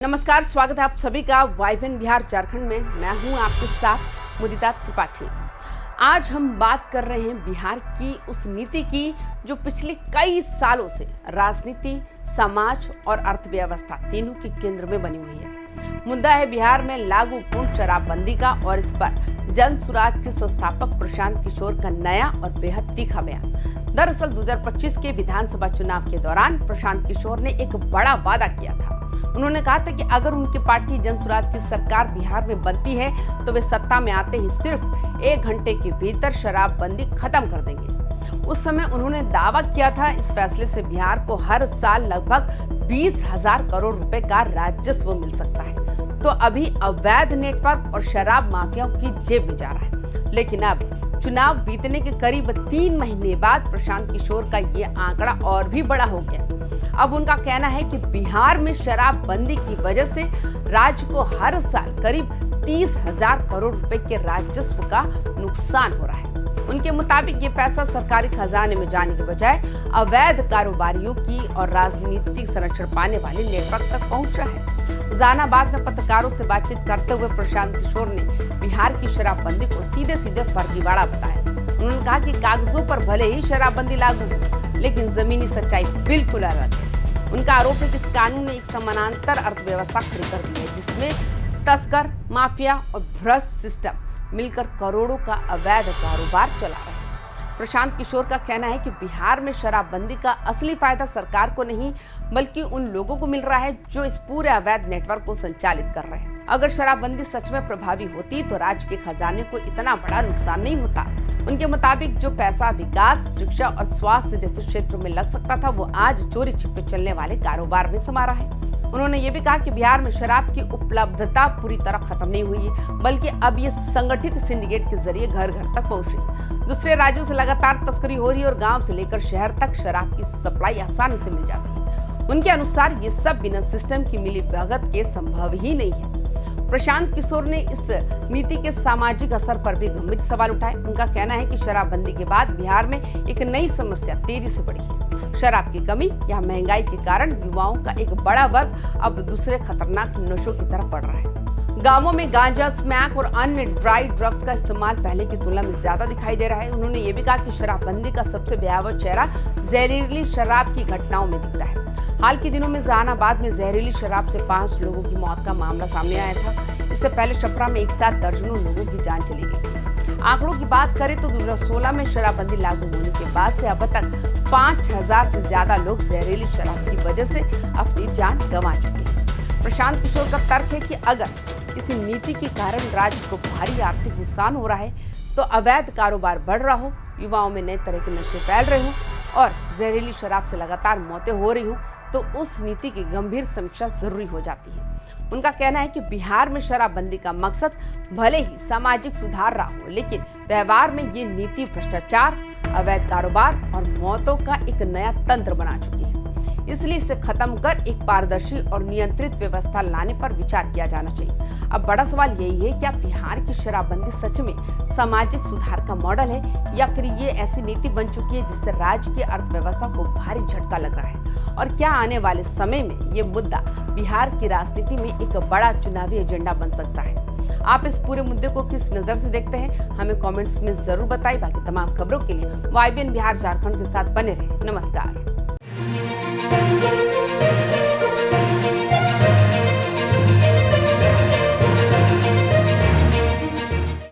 नमस्कार, स्वागत है आप सभी का वाइब्रेंट बिहार झारखंड में। मैं हूं आपके साथ मुदिता त्रिपाठी। आज हम बात कर रहे हैं बिहार की उस नीति की जो पिछले कई सालों से राजनीति, समाज और अर्थव्यवस्था तीनों के केंद्र में बनी हुई है। मुद्दा है बिहार में लागू पूर्ण शराबबंदी का और इस पर जन सुराज के संस्थापक प्रशांत किशोर का नया और बेहद तीखा बयान। दरअसल 2025 के विधानसभा चुनाव के दौरान प्रशांत किशोर ने एक बड़ा वादा किया था। उन्होंने कहा था कि अगर उनकी पार्टी जनसुराज की सरकार बिहार में बनती है तो वे सत्ता में आते ही सिर्फ 1 घंटे के भीतर शराबबंदी खत्म कर देंगे। उस समय उन्होंने दावा किया था इस फैसले से बिहार को हर साल लगभग 20,000 करोड़ रुपए का राजस्व मिल सकता है। तो अभी अवैध नेटवर्क और शराब माफियाओं की जेब में जा रहा है। लेकिन अब चुनाव बीतने के करीब 3 महीने बाद प्रशांत किशोर का ये आंकड़ा और भी बड़ा हो गया। अब उनका कहना है कि बिहार में शराबबंदी की वजह से राज्य को हर साल करीब 30,000 करोड़ रुपए के राजस्व का नुकसान हो रहा है। उनके मुताबिक ये पैसा सरकारी खजाने में जाने के बजाय अवैध कारोबारियों की और राजनीतिक संरक्षण पाने वाले नेटवर्क तक पहुंच रहा है। जहानाबाद में पत्रकारों से बातचीत करते हुए प्रशांत किशोर ने बिहार की शराबबंदी को सीधे सीधे फर्जीवाड़ा बताया। उन्होंने कहा कि कागजों पर भले ही शराबबंदी लागू हो, लेकिन जमीनी सच्चाई बिल्कुल अलग है। उनका आरोप है कि इस कानून ने एक समानांतर अर्थव्यवस्था खड़ी कर दी है, जिसमें तस्कर, माफिया और भ्रष्ट सिस्टम मिलकर करोड़ों का अवैध कारोबार चला रहे हैं। प्रशांत किशोर का कहना है कि बिहार में शराबबंदी का असली फायदा सरकार को नहीं बल्कि उन लोगों को मिल रहा है जो इस पूरे अवैध नेटवर्क को संचालित कर रहे हैं। अगर शराबबंदी सच में प्रभावी होती तो राज्य के खजाने को इतना बड़ा नुकसान नहीं होता। उनके मुताबिक जो पैसा विकास, शिक्षा और स्वास्थ्य जैसे क्षेत्रों में लग सकता था वो आज चोरी छिपे चलने वाले कारोबार में समा रहा है। उन्होंने ये भी कहा कि बिहार में शराब की उपलब्धता पूरी तरह खत्म नहीं हुई है, बल्कि अब ये संगठित सिंडिकेट के जरिए घर घर तक पहुंच रही है। दूसरे राज्यों से लगातार तस्करी हो रही है और गांव से लेकर शहर तक शराब की सप्लाई आसानी से मिल जाती है। उनके अनुसार ये सब बिना सिस्टम की मिलीभगत के संभव ही नहीं है। प्रशांत किशोर ने इस नीति के सामाजिक असर पर भी गंभीर सवाल उठाए। उनका कहना है कि शराबबंदी के बाद बिहार में एक नई समस्या तेजी से बढ़ी है। शराब की कमी या महंगाई के कारण युवाओं का एक बड़ा वर्ग अब दूसरे खतरनाक नशों की तरफ बढ़ रहा है। गांवों में गांजा, स्मैक और अन्य ड्राई ड्रग्स का इस्तेमाल पहले की तुलना में ज्यादा दिखाई दे रहा है। उन्होंने ये भी कहा कि शराबबंदी का सबसे भयावह चेहरा जहरीली शराब की घटनाओं में दिखता है। हाल के दिनों में जहानाबाद में जहरीली शराब से 5 लोगों की मौत का मामला सामने आया था। इससे पहले छपरा में एक साथ दर्जनों लोगों की जान चली गई। आंकड़ों की बात करें तो 2016 में शराबबंदी लागू होने के बाद से अब तक 5,000 से ज्यादा लोग जहरीली शराब की वजह से अपनी जान गंवा चुके हैं। प्रशांत किशोर का तर्क है कि अगर किसी नीति के कारण राज्य को भारी आर्थिक नुकसान हो रहा है तो अवैध कारोबार बढ़ रहा हो, युवाओं में नए तरह के नशे फैल रहे हो और जहरीली शराब से लगातार मौतें हो रही हो, तो उस नीति की गंभीर समीक्षा जरूरी हो जाती है। उनका कहना है कि बिहार में शराबबंदी का मकसद भले ही सामाजिक सुधार रहा हो, लेकिन व्यवहार में ये नीति भ्रष्टाचार, अवैध कारोबार और मौतों का एक नया तंत्र बना चुकी है। इसलिए इसे खत्म कर एक पारदर्शी और नियंत्रित व्यवस्था लाने पर विचार किया जाना चाहिए। अब बड़ा सवाल यही है, क्या बिहार की शराबबंदी सच में सामाजिक सुधार का मॉडल है या फिर ये ऐसी नीति बन चुकी है जिससे राज्य की अर्थव्यवस्था को भारी झटका लग रहा है? और क्या आने वाले समय में ये मुद्दा बिहार की राजनीति में एक बड़ा चुनावी एजेंडा बन सकता है? आप इस पूरे मुद्दे को किस नजर से देखते हैं, हमें कमेंट्स में जरूर बताएं। बाकी तमाम खबरों के लिए वाइब्रेंट बिहार झारखंड के साथ बने रहें। नमस्कार।